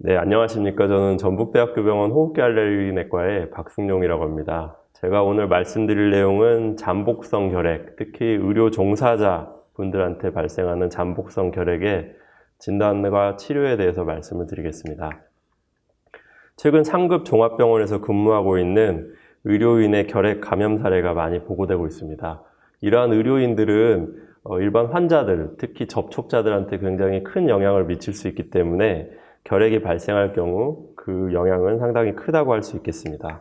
네, 안녕하십니까. 저는 전북대학교 병원 호흡기 알레르기 내과의 박승용이라고 합니다. 제가 오늘 말씀드릴 내용은 잠복성 결핵, 특히 의료 종사자 분들한테 발생하는 잠복성 결핵의 진단과 치료에 대해서 말씀을 드리겠습니다. 최근 상급 종합병원에서 근무하고 있는 의료인의 결핵 감염 사례가 많이 보고되고 있습니다. 이러한 의료인들은 일반 환자들, 특히 접촉자들한테 굉장히 큰 영향을 미칠 수 있기 때문에 결핵이 발생할 경우 그 영향은 상당히 크다고 할 수 있겠습니다.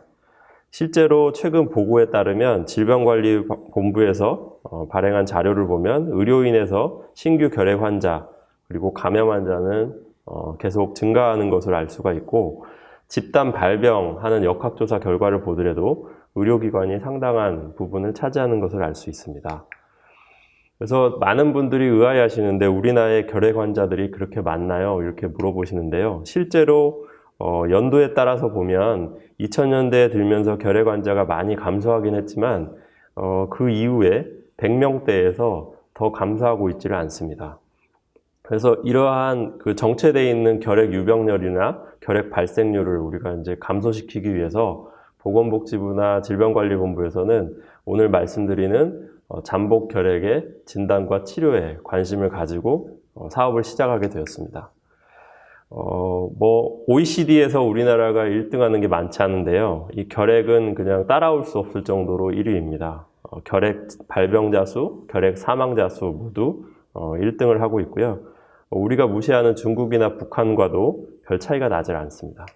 실제로 최근 보고에 따르면 질병관리본부에서 발행한 자료를 보면 의료인에서 신규 결핵 환자 그리고 감염 환자는 계속 증가하는 것을 알 수가 있고, 집단 발병하는 역학조사 결과를 보더라도 의료기관이 상당한 부분을 차지하는 것을 알 수 있습니다. 그래서 많은 분들이 의아해하시는데 우리나라의 결핵 환자들이 그렇게 많나요? 이렇게 물어보시는데요. 실제로 연도에 따라서 보면 2000년대에 들면서 결핵 환자가 많이 감소하긴 했지만 그 이후에 100명대에서 더 감소하고 있지를 않습니다. 그래서 이러한 그 정체되어 있는 결핵 유병률이나 결핵 발생률을 우리가 이제 감소시키기 위해서 보건복지부나 질병관리본부에서는 오늘 말씀드리는 잠복 결핵의 진단과 치료에 관심을 가지고 사업을 시작하게 되었습니다. OECD에서 우리나라가 1등하는 게 많지 않은데요. 이 결핵은 그냥 따라올 수 없을 정도로 1위입니다. 결핵 발병자 수, 결핵 사망자 수 모두 1등을 하고 있고요. 우리가 무시하는 중국이나 북한과도 별 차이가 나질 않습니다.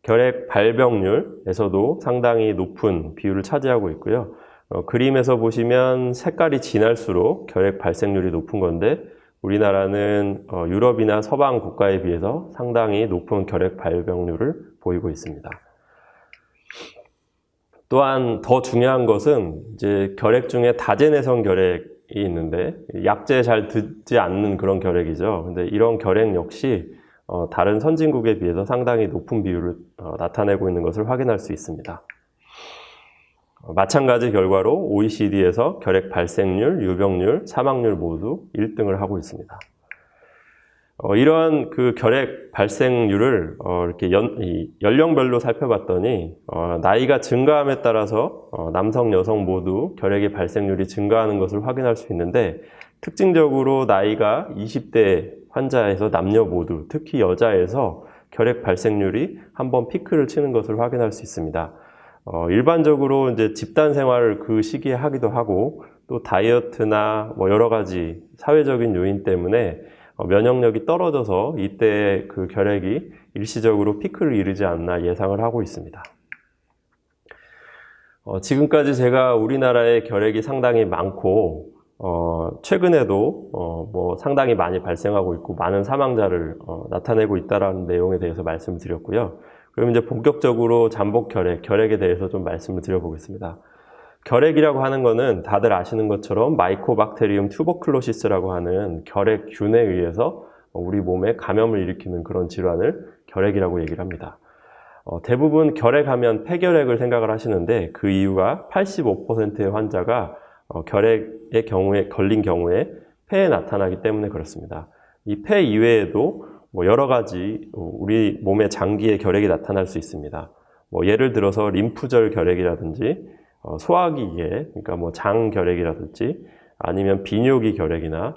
결핵 발병률에서도 상당히 높은 비율을 차지하고 있고요. 그림에서 보시면 색깔이 진할수록 결핵 발생률이 높은 건데 우리나라는 유럽이나 서방 국가에 비해서 상당히 높은 결핵 발병률을 보이고 있습니다. 또한 더 중요한 것은 이제 결핵 중에 다제내성 결핵이 있는데 약제 잘 듣지 않는 그런 결핵이죠. 근데 이런 결핵 역시 다른 선진국에 비해서 상당히 높은 비율을 나타내고 있는 것을 확인할 수 있습니다. 마찬가지 결과로 OECD에서 결핵 발생률, 유병률, 사망률 모두 1등을 하고 있습니다. 이러한 그 결핵 발생률을 이렇게 연령별로 살펴봤더니 나이가 증가함에 따라서 남성, 여성 모두 결핵의 발생률이 증가하는 것을 확인할 수 있는데, 특징적으로 나이가 20대 환자에서 남녀 모두, 특히 여자에서 결핵 발생률이 한번 피크를 치는 것을 확인할 수 있습니다. 일반적으로 이제 집단 생활을 그 시기에 하기도 하고, 또 다이어트나 여러 가지 사회적인 요인 때문에 면역력이 떨어져서 이때 그 결핵이 일시적으로 피크를 이루지 않나 예상을 하고 있습니다. 지금까지 제가 우리나라의 결핵이 상당히 많고, 최근에도 상당히 많이 발생하고 있고 많은 사망자를 나타내고 있다는 내용에 대해서 말씀을 드렸고요. 그럼 이제 본격적으로 잠복 결핵, 결핵에 대해서 좀 말씀을 드려보겠습니다. 결핵이라고 하는 거는 다들 아시는 것처럼 마이코박테리움 튜버클로시스라고 하는 결핵균에 의해서 우리 몸에 감염을 일으키는 그런 질환을 결핵이라고 얘기를 합니다. 대부분 결핵하면 폐결핵을 생각을 하시는데 그 이유가 85%의 환자가 결핵의 경우에 걸린 경우에 폐에 나타나기 때문에 그렇습니다. 이 폐 이외에도 여러 가지 우리 몸의 장기에 결핵이 나타날 수 있습니다. 예를 들어서 림프절 결핵이라든지 소화기에, 그러니까 장 결핵이라든지 아니면 비뇨기 결핵이나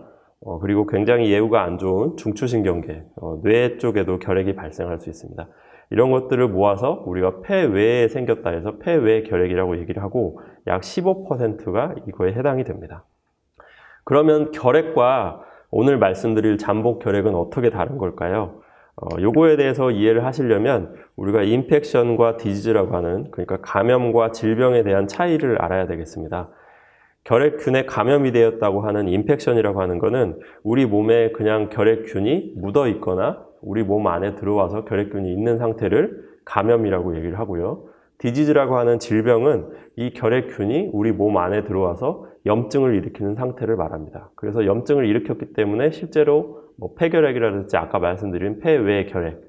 그리고 굉장히 예후가 안 좋은 중추신경계, 뇌 쪽에도 결핵이 발생할 수 있습니다. 이런 것들을 모아서 우리가 폐외에 생겼다 해서 폐외 결핵이라고 얘기를 하고 약 15%가 이거에 해당이 됩니다. 그러면 결핵과 오늘 말씀드릴 잠복 결핵은 어떻게 다른 걸까요? 요거에 대해서 이해를 하시려면 우리가 인펙션과 디지즈라고 하는, 그러니까 감염과 질병에 대한 차이를 알아야 되겠습니다. 결핵균에 감염이 되었다고 하는 인펙션이라고 하는 거는 우리 몸에 그냥 결핵균이 묻어 있거나 우리 몸 안에 들어와서 결핵균이 있는 상태를 감염이라고 얘기를 하고요. 디지즈라고 하는 질병은 이 결핵균이 우리 몸 안에 들어와서 염증을 일으키는 상태를 말합니다. 그래서 염증을 일으켰기 때문에 실제로 폐결핵이라든지 아까 말씀드린 폐외 결핵,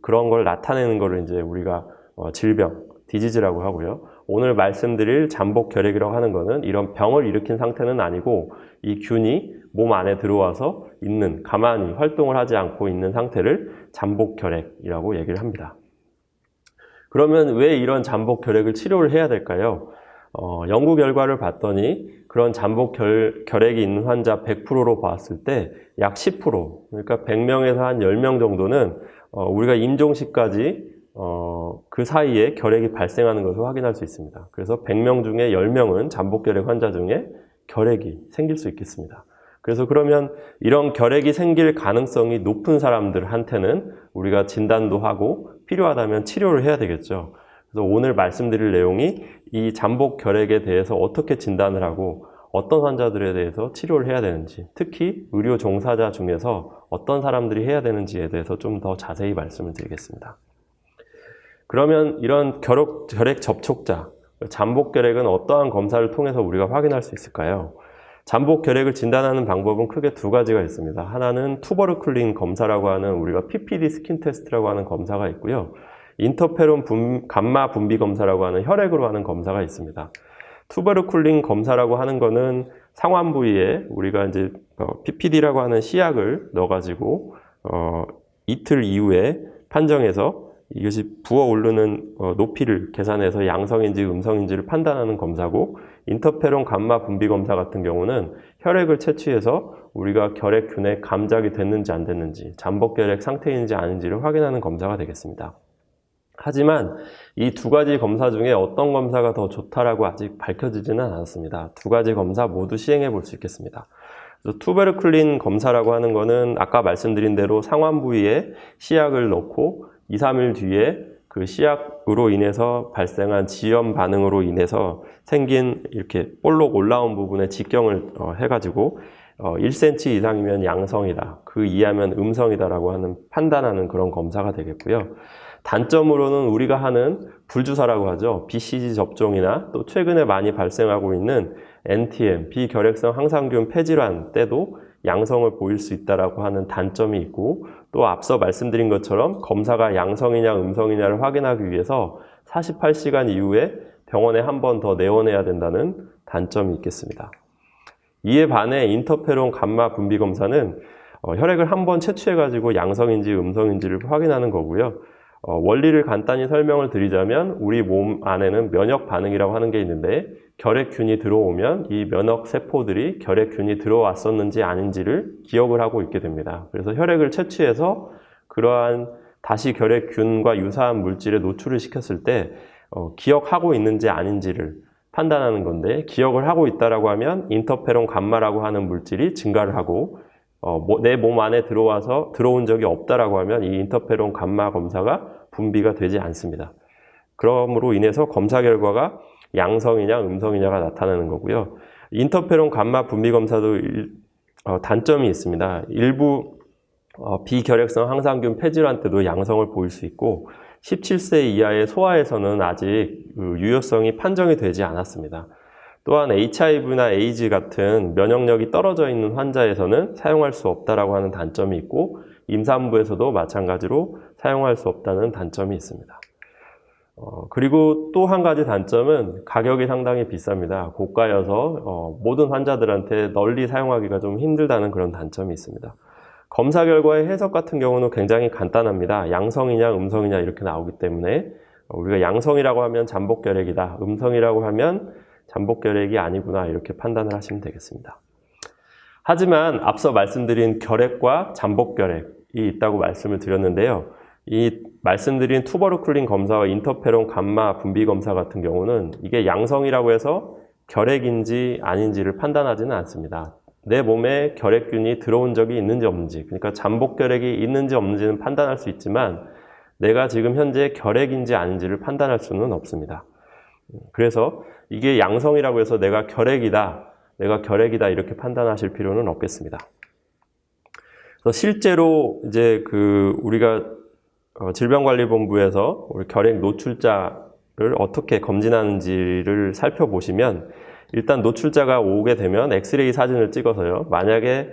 그런 걸 나타내는 거를 이제 우리가 질병, 디지즈라고 하고요. 오늘 말씀드릴 잠복 결핵이라고 하는 거는 이런 병을 일으킨 상태는 아니고 이 균이 몸 안에 들어와서 있는, 가만히 활동을 하지 않고 있는 상태를 잠복결핵이라고 얘기를 합니다. 그러면 왜 이런 잠복결핵을 치료를 해야 될까요? 연구 결과를 봤더니 그런 잠복결핵이 있는 환자 100%로 봤을 때 약 10%, 그러니까 100명에서 한 10명 정도는 우리가 임종시까지 그 사이에 결핵이 발생하는 것을 확인할 수 있습니다. 그래서 100명 중에 10명은 잠복결핵 환자 중에 결핵이 생길 수 있겠습니다. 그래서 그러면 이런 결핵이 생길 가능성이 높은 사람들한테는 우리가 진단도 하고 필요하다면 치료를 해야 되겠죠. 그래서 오늘 말씀드릴 내용이 이 잠복결핵에 대해서 어떻게 진단을 하고 어떤 환자들에 대해서 치료를 해야 되는지, 특히 의료 종사자 중에서 어떤 사람들이 해야 되는지에 대해서 좀 더 자세히 말씀을 드리겠습니다. 그러면 이런 결핵 접촉자, 잠복결핵은 어떠한 검사를 통해서 우리가 확인할 수 있을까요? 잠복결핵을 진단하는 방법은 크게 두 가지가 있습니다. 하나는 투버클린 검사라고 하는 우리가 PPD 스킨 테스트라고 하는 검사가 있고요. 인터페론 감마 분비 검사라고 하는 혈액으로 하는 검사가 있습니다. 투버클린 검사라고 하는 거는 상완 부위에 우리가 이제 PPD라고 하는 시약을 넣어가지고 이틀 이후에 판정해서 이것이 부어오르는 높이를 계산해서 양성인지 음성인지를 판단하는 검사고, 인터페론 감마 분비 검사 같은 경우는 혈액을 채취해서 우리가 결핵균에 감작이 됐는지 안 됐는지, 잠복결핵 상태인지 아닌지를 확인하는 검사가 되겠습니다. 하지만 이 두 가지 검사 중에 어떤 검사가 더 좋다라고 아직 밝혀지지는 않았습니다. 두 가지 검사 모두 시행해 볼 수 있겠습니다. 투베르클린 검사라고 하는 거는 아까 말씀드린 대로 상완 부위에 시약을 넣고 2, 3일 뒤에 그 시약으로 인해서 발생한 지연 반응으로 인해서 생긴 이렇게 볼록 올라온 부분에 직경을 해가지고 1cm 이상이면 양성이다, 그 이하면 음성이다라고 하는 판단하는 그런 검사가 되겠고요. 단점으로는 우리가 하는 불주사라고 하죠. BCG 접종이나 또 최근에 많이 발생하고 있는 NTM, 비결핵성 항상균 폐질환 때도 양성을 보일 수 있다라고 하는 단점이 있고, 또 앞서 말씀드린 것처럼 검사가 양성이냐 음성이냐를 확인하기 위해서 48시간 이후에 병원에 한 번 더 내원해야 된다는 단점이 있겠습니다. 이에 반해 인터페론 감마 분비 검사는 혈액을 한 번 채취해가지고 양성인지 음성인지를 확인하는 거고요. 원리를 간단히 설명을 드리자면 우리 몸 안에는 면역 반응이라고 하는 게 있는데, 결핵균이 들어오면 이 면역 세포들이 결핵균이 들어왔었는지 아닌지를 기억을 하고 있게 됩니다. 그래서 혈액을 채취해서 그러한 다시 결핵균과 유사한 물질에 노출을 시켰을 때 기억하고 있는지 아닌지를 판단하는 건데, 기억을 하고 있다라고 하면 인터페론 감마라고 하는 물질이 증가를 하고, 내 몸 안에 들어온 적이 없다라고 하면 이 인터페론 감마 검사가 분비가 되지 않습니다. 그러므로 인해서 검사 결과가 양성이냐 음성이냐가 나타나는 거고요. 인터페론 감마 분비 검사도 단점이 있습니다. 일부 비결핵성 항상균 폐질환 때도 양성을 보일 수 있고, 17세 이하의 소아에서는 아직 유효성이 판정이 되지 않았습니다. 또한 HIV나 에이즈 같은 면역력이 떨어져 있는 환자에서는 사용할 수 없다라고 하는 단점이 있고, 임산부에서도 마찬가지로 사용할 수 없다는 단점이 있습니다. 그리고 또 한 가지 단점은 가격이 상당히 비쌉니다. 고가여서 모든 환자들한테 널리 사용하기가 좀 힘들다는 그런 단점이 있습니다. 검사 결과의 해석 같은 경우는 굉장히 간단합니다. 양성이냐 음성이냐 이렇게 나오기 때문에 우리가 양성이라고 하면 잠복결핵이다, 음성이라고 하면 잠복결핵이 아니구나, 이렇게 판단을 하시면 되겠습니다. 하지만 앞서 말씀드린 결핵과 잠복결핵이 있다고 말씀을 드렸는데요. 이 말씀드린 투버클린 검사와 인터페론 감마 분비 검사 같은 경우는 이게 양성이라고 해서 결핵인지 아닌지를 판단하지는 않습니다. 내 몸에 결핵균이 들어온 적이 있는지 없는지, 그러니까 잠복결핵이 있는지 없는지는 판단할 수 있지만 내가 지금 현재 결핵인지 아닌지를 판단할 수는 없습니다. 그래서 이게 양성이라고 해서 내가 결핵이다 이렇게 판단하실 필요는 없겠습니다. 그래서 실제로 이제 우리가 질병관리본부에서 우리 결핵 노출자를 어떻게 검진하는지를 살펴보시면, 일단 노출자가 오게 되면 엑스레이 사진을 찍어서요, 만약에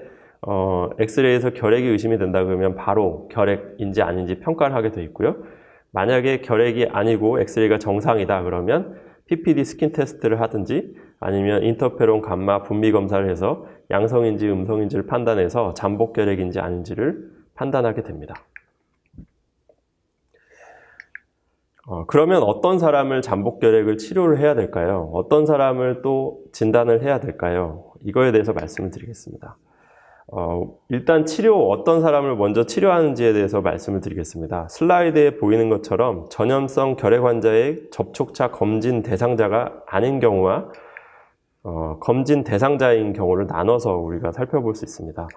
엑스레이에서 결핵이 의심이 된다 그러면 바로 결핵인지 아닌지 평가를 하게 되어 있고요. 만약에 결핵이 아니고 엑스레이가 정상이다 그러면 PPD 스킨 테스트를 하든지 아니면 인터페론 감마 분비 검사를 해서 양성인지 음성인지를 판단해서 잠복결핵인지 아닌지를 판단하게 됩니다. 그러면 어떤 사람을 잠복결핵을 치료를 해야 될까요? 어떤 사람을 또 진단을 해야 될까요? 이거에 대해서 말씀을 드리겠습니다. 일단 어떤 사람을 먼저 치료하는지에 대해서 말씀을 드리겠습니다. 슬라이드에 보이는 것처럼 전염성 결핵 환자의 접촉자 검진 대상자가 아닌 경우와 검진 대상자인 경우를 나눠서 우리가 살펴볼 수 있습니다.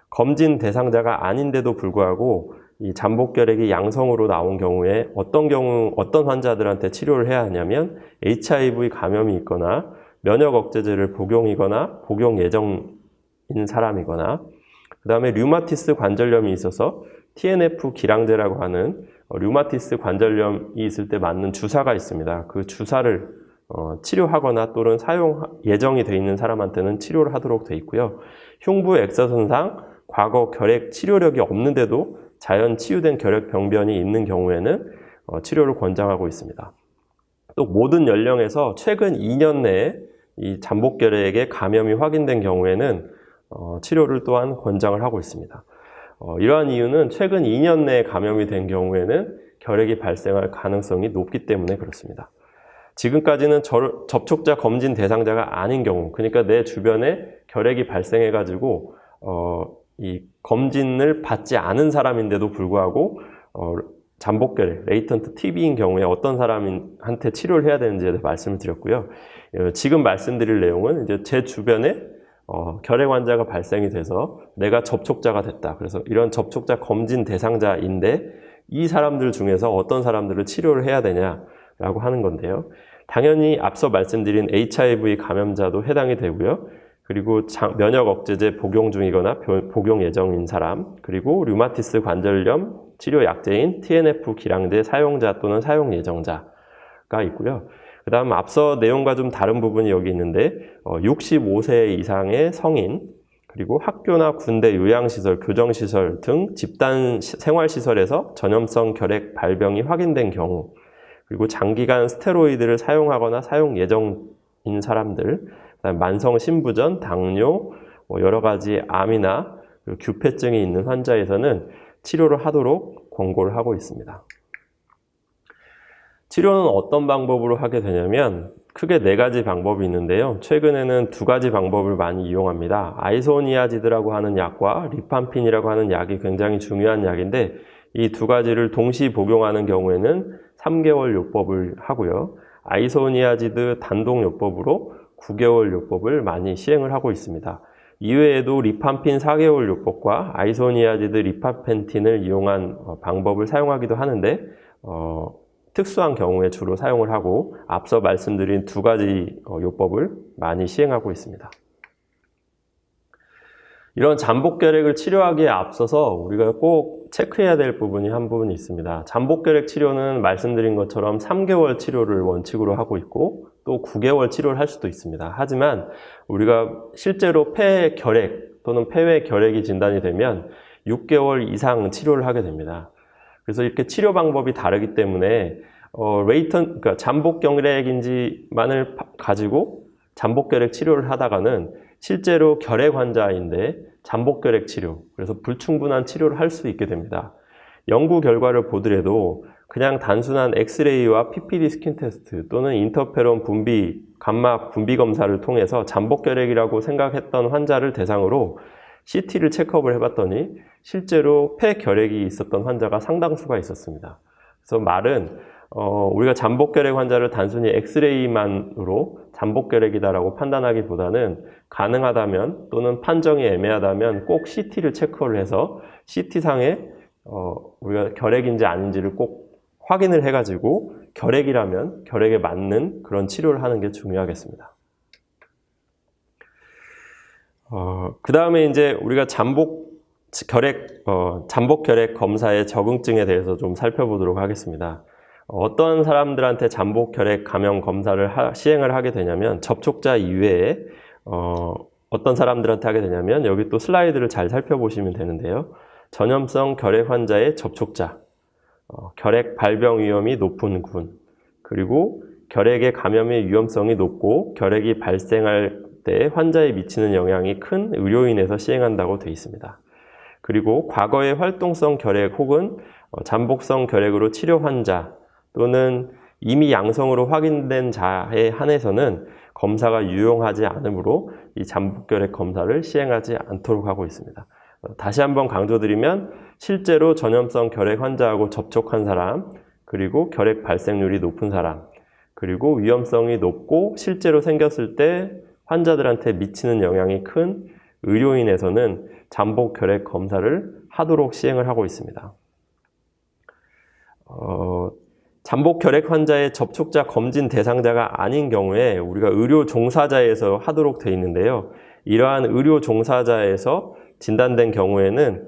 검진 대상자가 아닌데도 불구하고 이 잠복결핵이 양성으로 나온 경우에 어떤 환자들한테 치료를 해야 하냐면 HIV 감염이 있거나 면역 억제제를 복용이거나 복용 예정인 사람이거나 그 다음에 류마티스 관절염이 있어서 TNF 기량제라고 하는 류마티스 관절염이 있을 때 맞는 주사가 있습니다. 그 주사를 치료하거나 또는 사용 예정이 되어 있는 사람한테는 치료를 하도록 되어 있고요. 흉부 엑서선상 과거 결핵 치료력이 없는데도 자연 치유된 결핵 병변이 있는 경우에는 치료를 권장하고 있습니다. 또 모든 연령에서 최근 2년 내에 이 잠복결핵에 감염이 확인된 경우에는 치료를 또한 권장을 하고 있습니다. 이러한 이유는 최근 2년 내에 감염이 된 경우에는 결핵이 발생할 가능성이 높기 때문에 그렇습니다. 지금까지는 접촉자 검진 대상자가 아닌 경우, 그러니까 내 주변에 결핵이 발생해가지고 이 검진을 받지 않은 사람인데도 불구하고 잠복결핵, 레이턴트 TB인 경우에 어떤 사람한테 치료를 해야 되는지에 대해 말씀을 드렸고요. 지금 말씀드릴 내용은 이제 제 주변에 결핵 환자가 발생이 돼서 내가 접촉자가 됐다. 그래서 이런 접촉자 검진 대상자인데 이 사람들 중에서 어떤 사람들을 치료를 해야 되냐라고 하는 건데요. 당연히 앞서 말씀드린 HIV 감염자도 해당이 되고요. 그리고 면역 억제제 복용 중이거나 복용 예정인 사람, 그리고 류마티스 관절염 치료 약제인 TNF 기량제 사용자 또는 사용 예정자가 있고요. 그 다음 앞서 내용과 좀 다른 부분이 여기 있는데 65세 이상의 성인, 그리고 학교나 군대 요양시설, 교정시설 등 집단 생활시설에서 전염성 결핵 발병이 확인된 경우, 그리고 장기간 스테로이드를 사용하거나 사용 예정인 사람들, 그다음에 만성 신부전, 당뇨, 여러 가지 암이나 규폐증이 있는 환자에서는 치료를 하도록 권고를 하고 있습니다. 치료는 어떤 방법으로 하게 되냐면 크게 4가지 방법이 있는데요. 최근에는 2가지 방법을 많이 이용합니다. 아이소니아지드라고 하는 약과 리팜핀이라고 하는 약이 굉장히 중요한 약인데 이 2가지를 동시 복용하는 경우에는 3개월 요법을 하고요. 아이소니아지드 단독 요법으로 9개월 요법을 많이 시행을 하고 있습니다. 이외에도 리팜핀 4개월 요법과 아이소니아지드 리파펜틴을 이용한 방법을 사용하기도 하는데 특수한 경우에 주로 사용을 하고 앞서 말씀드린 2가지 요법을 많이 시행하고 있습니다. 이런 잠복결핵을 치료하기에 앞서서 우리가 꼭 체크해야 될 부분이 한 부분이 있습니다. 잠복결핵 치료는 말씀드린 것처럼 3개월 치료를 원칙으로 하고 있고 또 9개월 치료를 할 수도 있습니다. 하지만 우리가 실제로 폐결핵 또는 폐외 결핵이 진단이 되면 6개월 이상 치료를 하게 됩니다. 그래서 이렇게 치료 방법이 다르기 때문에 그러니까 잠복결핵인지만을 가지고 잠복결핵 치료를 하다가는 실제로 결핵 환자인데 잠복결핵 치료, 그래서 불충분한 치료를 할 수 있게 됩니다. 연구 결과를 보더라도 그냥 단순한 엑스레이와 PPD 스킨 테스트 또는 인터페론 분비, 감마 분비 검사를 통해서 잠복결핵이라고 생각했던 환자를 대상으로 CT를 체크업을 해봤더니 실제로 폐결핵이 있었던 환자가 상당수가 있었습니다. 그래서 말은 우리가 잠복결핵 환자를 단순히 엑스레이만으로 잠복결핵이다라고 판단하기보다는 가능하다면 또는 판정이 애매하다면 꼭 CT를 체크를 해서 CT상에 우리가 결핵인지 아닌지를 꼭 확인을 해가지고 결핵이라면 결핵에 맞는 그런 치료를 하는 게 중요하겠습니다. 그 다음에 이제 우리가 잠복결핵 검사의 적응증에 대해서 좀 살펴보도록 하겠습니다. 어떤 사람들한테 잠복결핵 감염 검사를 시행을 하게 되냐면 접촉자 이외에 어떤 사람들한테 하게 되냐면 여기 또 슬라이드를 잘 살펴보시면 되는데요. 전염성 결핵 환자의 접촉자, 결핵 발병 위험이 높은 군, 그리고 결핵의 감염의 위험성이 높고 결핵이 발생할 때 환자에 미치는 영향이 큰 의료인에서 시행한다고 되어 있습니다. 그리고 과거의 활동성 결핵 혹은 잠복성 결핵으로 치료 환자 또는 이미 양성으로 확인된 자에 한해서는 검사가 유용하지 않으므로 이 잠복결핵 검사를 시행하지 않도록 하고 있습니다. 다시 한번 강조드리면 실제로 전염성 결핵 환자하고 접촉한 사람, 그리고 결핵 발생률이 높은 사람, 그리고 위험성이 높고 실제로 생겼을 때 환자들한테 미치는 영향이 큰 의료인에서는 잠복결핵 검사를 하도록 시행을 하고 있습니다. 잠복결핵 환자의 접촉자 검진 대상자가 아닌 경우에 우리가 의료 종사자에서 하도록 되어 있는데요. 이러한 의료 종사자에서 진단된 경우에는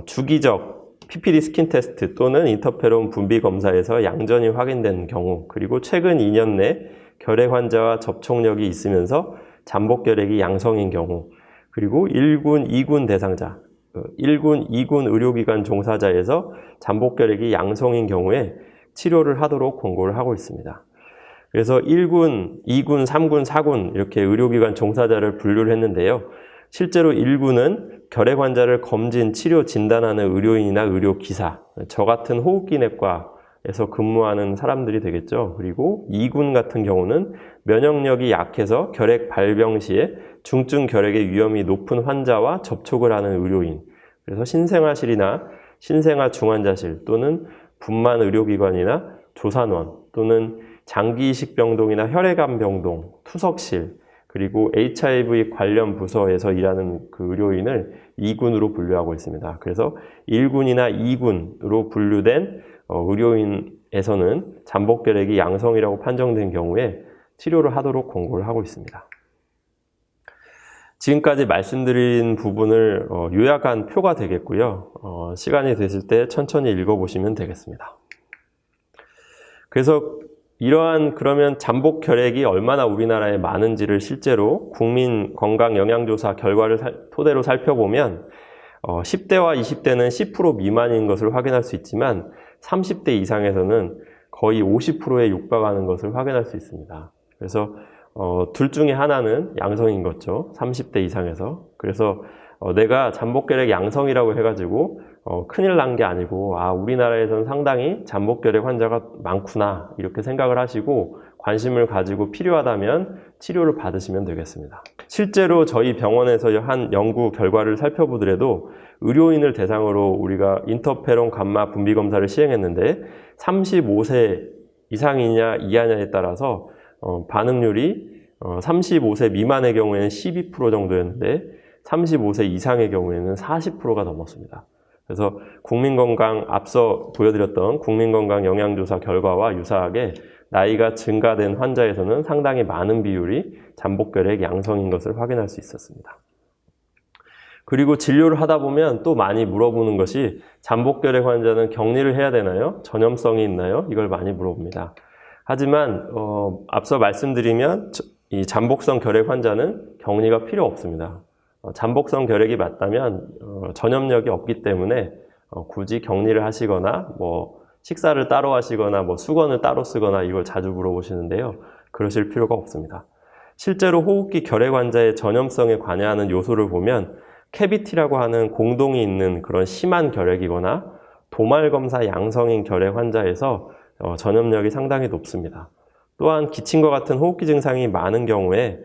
주기적 PPD 스킨 테스트 또는 인터페론 분비 검사에서 양전이 확인된 경우, 그리고 최근 2년 내 결핵 환자와 접촉력이 있으면서 잠복결핵이 양성인 경우, 그리고 1군, 2군 대상자, 1군, 2군 의료기관 종사자에서 잠복결핵이 양성인 경우에 치료를 하도록 권고를 하고 있습니다. 그래서 1군, 2군, 3군, 4군 이렇게 의료기관 종사자를 분류를 했는데요. 실제로 1군은 결핵 환자를 검진, 치료, 진단하는 의료인이나 의료기사, 저 같은 호흡기내과에서 근무하는 사람들이 되겠죠. 그리고 2군 같은 경우는 면역력이 약해서 결핵 발병 시에 중증 결핵의 위험이 높은 환자와 접촉을 하는 의료인, 그래서 신생아실이나 신생아 중환자실 또는 분만 의료기관이나 조산원 또는 장기이식병동이나 혈액암 병동, 투석실, 그리고 HIV 관련 부서에서 일하는 그 의료인을 2군으로 분류하고 있습니다. 그래서 1군이나 2군으로 분류된 의료인에서는 잠복결핵이 양성이라고 판정된 경우에 치료를 하도록 권고를 하고 있습니다. 지금까지 말씀드린 부분을 요약한 표가 되겠고요. 시간이 되실 때 천천히 읽어보시면 되겠습니다. 그래서 이러한 그러면 잠복결핵이 얼마나 우리나라에 많은지를 실제로 국민건강영양조사 결과를 토대로 살펴보면 10대와 20대는 10% 미만인 것을 확인할 수 있지만 30대 이상에서는 거의 50%에 육박하는 것을 확인할 수 있습니다. 그래서 둘 중에 하나는 양성인 거죠. 30대 이상에서. 그래서 내가 잠복결핵 양성이라고 해가지고 큰일 난 게 아니고 우리나라에서는 상당히 잠복결핵 환자가 많구나 이렇게 생각을 하시고 관심을 가지고 필요하다면 치료를 받으시면 되겠습니다. 실제로 저희 병원에서 한 연구 결과를 살펴보더라도 의료인을 대상으로 우리가 인터페론 감마 분비 검사를 시행했는데 35세 이상이냐 이하냐에 따라서 반응률이 35세 미만의 경우에는 12% 정도였는데 35세 이상의 경우에는 40%가 넘었습니다. 그래서 국민건강 앞서 보여드렸던 국민건강 영양조사 결과와 유사하게 나이가 증가된 환자에서는 상당히 많은 비율이 잠복결핵 양성인 것을 확인할 수 있었습니다. 그리고 진료를 하다 보면 또 많이 물어보는 것이 잠복결핵 환자는 격리를 해야 되나요? 전염성이 있나요? 이걸 많이 물어봅니다. 하지만 앞서 말씀드리면 이 잠복성 결핵 환자는 격리가 필요 없습니다. 잠복성 결핵이 맞다면 전염력이 없기 때문에 굳이 격리를 하시거나 식사를 따로 하시거나 수건을 따로 쓰거나 이걸 자주 물어보시는데요. 그러실 필요가 없습니다. 실제로 호흡기 결핵 환자의 전염성에 관여하는 요소를 보면 캐비티라고 하는 공동이 있는 그런 심한 결핵이거나 도말검사 양성인 결핵 환자에서 전염력이 상당히 높습니다. 또한 기침과 같은 호흡기 증상이 많은 경우에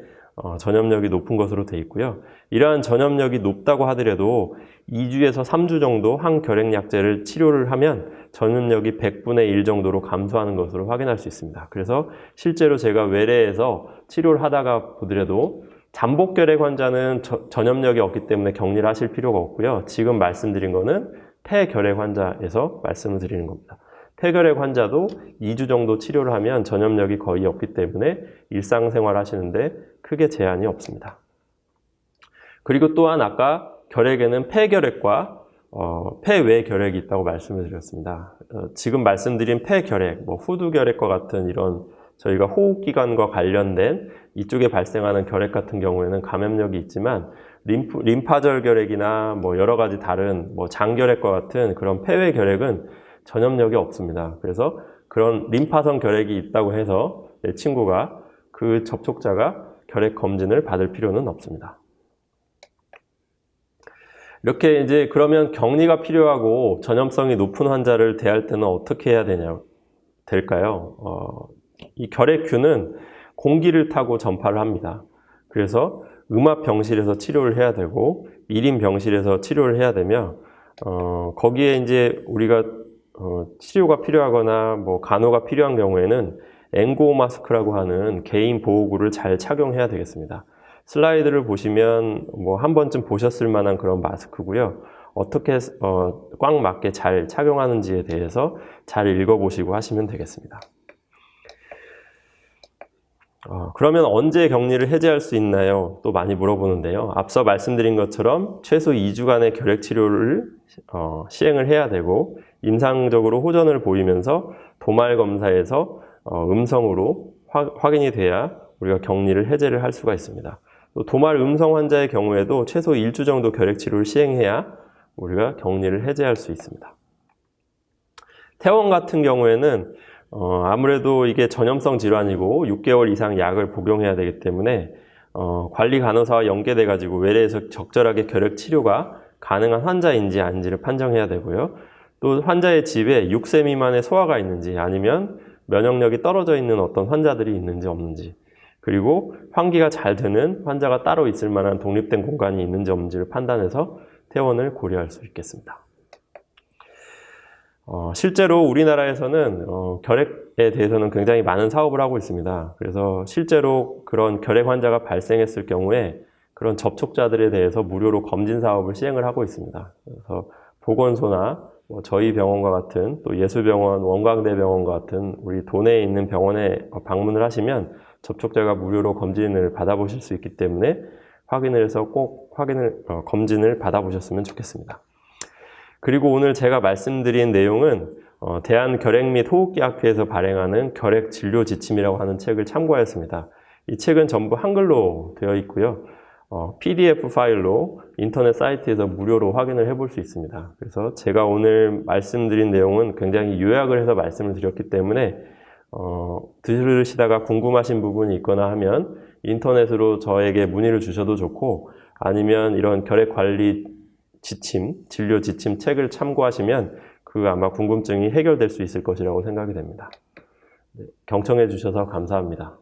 전염력이 높은 것으로 되어 있고요. 이러한 전염력이 높다고 하더라도 2주에서 3주 정도 항결핵약제를 치료를 하면 전염력이 100분의 1 정도로 감소하는 것으로 확인할 수 있습니다. 그래서 실제로 제가 외래에서 치료를 하다가 보더라도 잠복결핵 환자는 전염력이 없기 때문에 격리를 하실 필요가 없고요. 지금 말씀드린 거는 폐결핵 환자에서 말씀을 드리는 겁니다. 폐결핵 환자도 2주 정도 치료를 하면 전염력이 거의 없기 때문에 일상생활 하시는데 크게 제한이 없습니다. 그리고 또한 아까 결핵에는 폐결핵과 폐외결핵이 있다고 말씀을 드렸습니다. 지금 말씀드린 폐결핵, 후두결핵과 같은 이런 저희가 호흡기관과 관련된 이쪽에 발생하는 결핵 같은 경우에는 감염력이 있지만 림파절 결핵이나 여러 가지 다른 장결핵과 같은 그런 폐외결핵은 전염력이 없습니다. 그래서 그런 림파선 결핵이 있다고 해서 내 친구가 그 접촉자가 결핵 검진을 받을 필요는 없습니다. 이렇게 이제 그러면 격리가 필요하고 전염성이 높은 환자를 대할 때는 어떻게 해야 될까요? 이 결핵균은 공기를 타고 전파를 합니다. 그래서 음압병실에서 치료를 해야 되고 1인 병실에서 치료를 해야 되며 거기에 이제 우리가 치료가 필요하거나 뭐 간호가 필요한 경우에는 N95 마스크라고 하는 개인 보호구를 잘 착용해야 되겠습니다. 슬라이드를 보시면 뭐 한 번쯤 보셨을 만한 그런 마스크고요. 어떻게 꽉 맞게 잘 착용하는지에 대해서 잘 읽어보시고 하시면 되겠습니다. 그러면 언제 격리를 해제할 수 있나요? 또 많이 물어보는데요. 앞서 말씀드린 것처럼 최소 2주간의 결핵 치료를 시행을 해야 되고 임상적으로 호전을 보이면서 도말 검사에서 음성으로 확인이 돼야 우리가 격리를 해제를 할 수가 있습니다. 또 도말 음성 환자의 경우에도 최소 1주 정도 결핵 치료를 시행해야 우리가 격리를 해제할 수 있습니다. 퇴원 같은 경우에는 아무래도 이게 전염성 질환이고 6개월 이상 약을 복용해야 되기 때문에 관리 간호사와 연계돼 가지고 외래에서 적절하게 결핵 치료가 가능한 환자인지 아닌지를 판정해야 되고요. 또 환자의 집에 6세 미만의 소아가 있는지 아니면 면역력이 떨어져 있는 어떤 환자들이 있는지 없는지, 그리고 환기가 잘 되는 환자가 따로 있을 만한 독립된 공간이 있는지 없는지를 판단해서 퇴원을 고려할 수 있겠습니다. 실제로 우리나라에서는 결핵에 대해서는 굉장히 많은 사업을 하고 있습니다. 그래서 실제로 그런 결핵 환자가 발생했을 경우에 그런 접촉자들에 대해서 무료로 검진 사업을 시행을 하고 있습니다. 그래서 보건소나 저희 병원과 같은 또 예수병원, 원광대병원과 같은 우리 도내에 있는 병원에 방문을 하시면 접촉자가 무료로 검진을 받아보실 수 있기 때문에 확인을 해서 꼭 검진을 받아보셨으면 좋겠습니다. 그리고 오늘 제가 말씀드린 내용은 대한결핵 및 호흡기학회에서 발행하는 결핵 진료 지침이라고 하는 책을 참고하였습니다. 이 책은 전부 한글로 되어 있고요. PDF 파일로 인터넷 사이트에서 무료로 확인을 해볼 수 있습니다. 그래서 제가 오늘 말씀드린 내용은 굉장히 요약을 해서 말씀을 드렸기 때문에 들으시다가 궁금하신 부분이 있거나 하면 인터넷으로 저에게 문의를 주셔도 좋고, 아니면 이런 결핵 관리 지침, 진료 지침 책을 참고하시면 그 아마 궁금증이 해결될 수 있을 것이라고 생각이 됩니다. 경청해 주셔서 감사합니다.